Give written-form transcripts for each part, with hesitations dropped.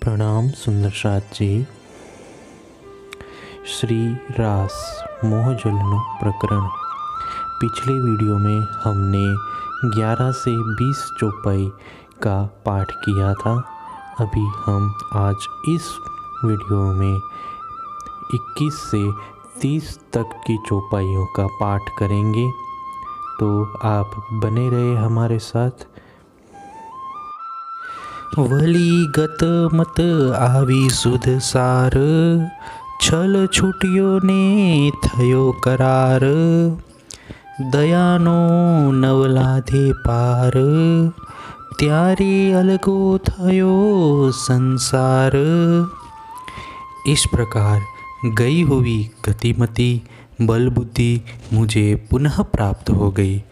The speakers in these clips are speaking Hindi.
प्रणाम सुंदरसाथ जी। श्री रास मोहजलनो प्रकरण। पिछले वीडियो में हमने 11 से 20 चौपाई का पाठ किया था। अभी हम आज इस वीडियो में 21 से 30 तक की चौपाइयों का पाठ करेंगे, तो आप बने रहे हमारे साथ। वली गत मत आवी सुध सार, छल छूट्यो ने थयो करार। दयानो नवलाधे पार, त्यारे अलगो थयो संसार। इस प्रकार गई हुई गतिमति बल बुद्धि मुझे पुनः प्राप्त हो गई।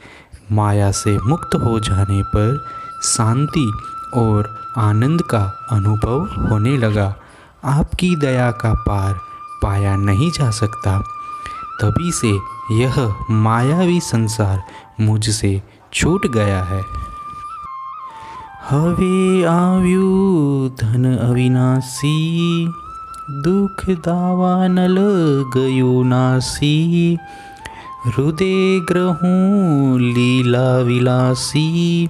माया से मुक्त हो जाने पर शांति और आनंद का अनुभव होने लगा। आपकी दया का पार पाया नहीं जा सकता। तभी से यह मायावी संसार मुझसे छूट गया है। हवे आव्यू धन अविनाशी, दुख दावानल गयो नासी। हृदय ग्रहूं लीला विलासी,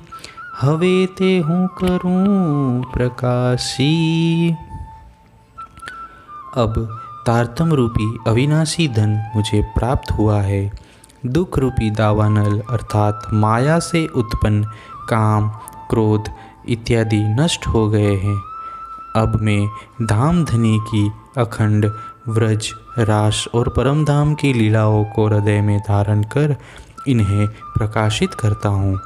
हवे ते हूँ करूँ प्रकाशी। अब तारतम रूपी अविनाशी धन मुझे प्राप्त हुआ है। दुख रूपी दावानल अर्थात माया से उत्पन्न काम, क्रोध इत्यादि नष्ट हो गए हैं। अब मैं धाम धनी की अखंड व्रज, रास और परम धाम की लीलाओं को हृदय में धारण कर इन्हें प्रकाशित करता हूँ,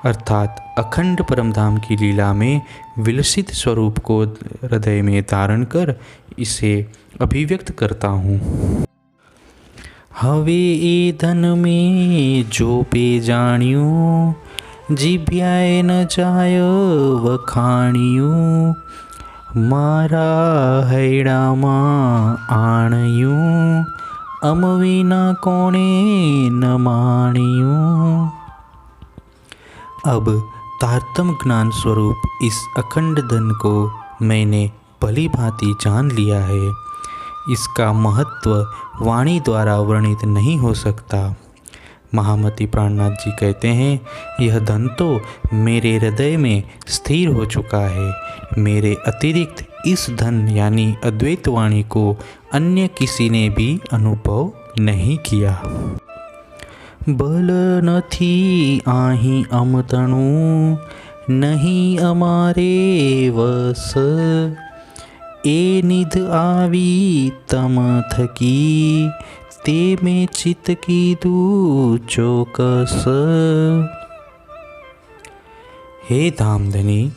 अर्थात अखंड परमधाम की लीला में विलसित स्वरूप को हृदय में धारण कर इसे अभिव्यक्त करता हूँ। हवे ए धन में जो पे जानियो, जिभ्याए न जाय वखाणियो। मारा हैड़ामा आणियो, अमविना कोणे न माणियो। अब तारतम ज्ञान स्वरूप इस अखंड धन को मैंने भली भांति जान लिया है। इसका महत्व वाणी द्वारा वर्णित नहीं हो सकता। महामती प्राणनाथ जी कहते हैं, यह धन तो मेरे हृदय में स्थिर हो चुका है। मेरे अतिरिक्त इस धन यानी अद्वैत वाणी को अन्य किसी ने भी अनुभव नहीं किया। बल नथी आही अमतणु, नहीं अमारे वस। ए निध आवी तम थकी, ते में चित की दू चौकस। हे धामधनी,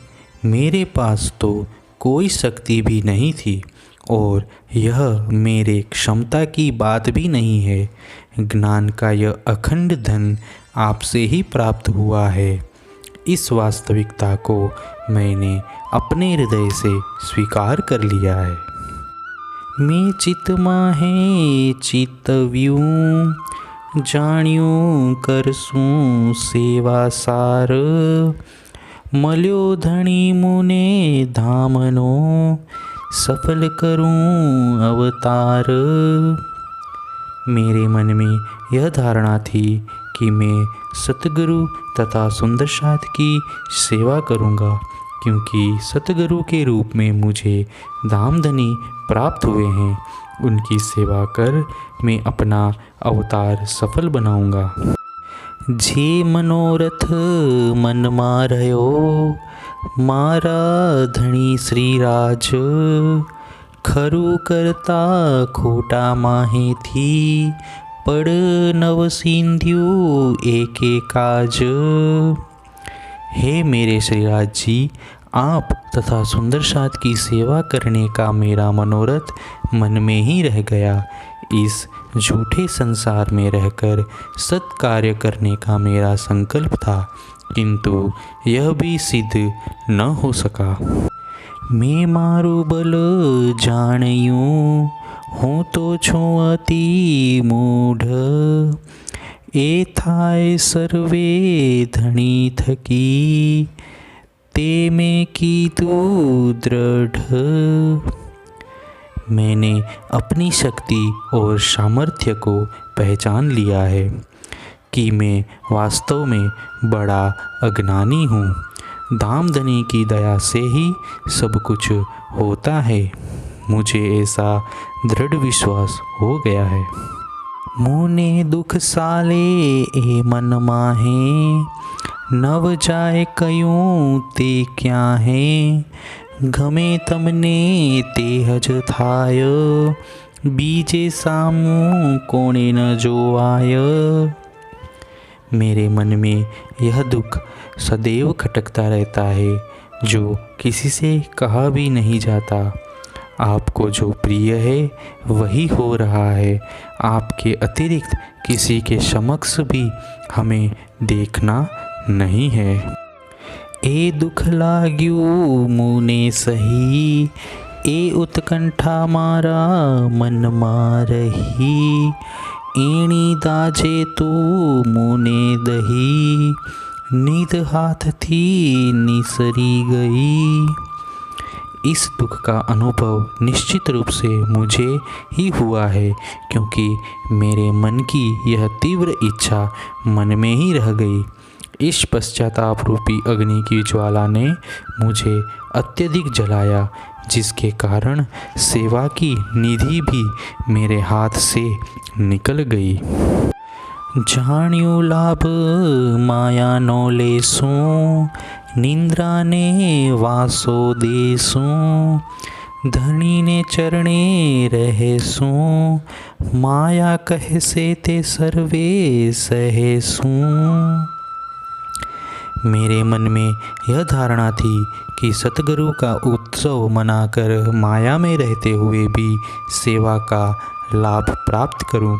मेरे पास तो कोई शक्ति भी नहीं थी और यह मेरे क्षमता की बात भी नहीं है। ज्ञान का यह अखंड धन आपसे ही प्राप्त हुआ है। इस वास्तविकता को मैंने अपने हृदय से स्वीकार कर लिया है। मैं चित माहे चितव्यूं, जाण्यूं करसूं सेवा सार। मल्यो धनी मुने धामनो, सफल करूं अवतार। मेरे मन में यह धारणा थी कि मैं सतगुरु तथा सुंदरसाथ की सेवा करूंगा, क्योंकि सतगुरु के रूप में मुझे धामधनी प्राप्त हुए हैं। उनकी सेवा कर मैं अपना अवतार सफल बनाऊंगा। जे मनोरथ मन मारयो, मारा धनी श्रीराज। खरु करता खोटा माहे थी, पड़ नव सिंध्यु एके काज। हे मेरे श्रीराज जी, आप तथा सुंदरसाथ की सेवा करने का मेरा मनोरथ मन में ही रह गया। इस झूठे संसार में रहकर सत्कार्य करने का मेरा संकल्प था, किंतु यह भी सिद्ध न हो सका। मैं मारू बल जाणयूं, हूँ तो छूं अति मूढ़। ए थाय सर्वे धनी थकी, ते में की तू दृढ़। मैंने अपनी शक्ति और सामर्थ्य को पहचान लिया है कि मैं वास्तव में बड़ा अज्ञानी हूँ। धामधनी की दया से ही सब कुछ होता है, मुझे ऐसा दृढ़ विश्वास हो गया है। मुने दुख साले ए मन माहे, नव जाए कयूं ते क्या है। गमे तमने ते हज थाय, बीजे सामू कोणे न जो आय। मेरे मन में यह दुख सदैव खटकता रहता है जो किसी से कहा भी नहीं जाता। आपको जो प्रिय है वही हो रहा है, आपके अतिरिक्त किसी के समक्ष भी हमें देखना नहीं है। ए दुख लाग्यू मुने सही, ए उत्कंठा मारा मन मारही। एणी दाजे तो मुने दही, नींद हाथ थी निसरी गई। इस दुख का अनुभव निश्चित रूप से मुझे ही हुआ है, क्योंकि मेरे मन की यह तीव्र इच्छा मन में ही रह गई। इस पश्चाताप रूपी अग्नि की ज्वाला ने मुझे अत्यधिक जलाया, जिसके कारण सेवा की निधि भी मेरे हाथ से निकल गई। जान्यू लाभ माया नो लेसू, निंद्रा ने वासो देसू। धनी ने चरणे रहेसू, माया कहे से ते सर्वे सहेसू। मेरे मन में यह धारणा थी कि सतगुरु का उत्सव मनाकर माया में रहते हुए भी सेवा का लाभ प्राप्त करूं,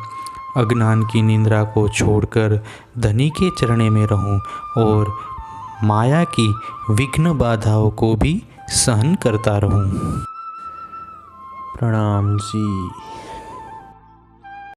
अज्ञान की निंद्रा को छोड़कर धनी के चरणों में रहूं और माया की विघ्न बाधाओं को भी सहन करता रहूं। प्रणाम जी।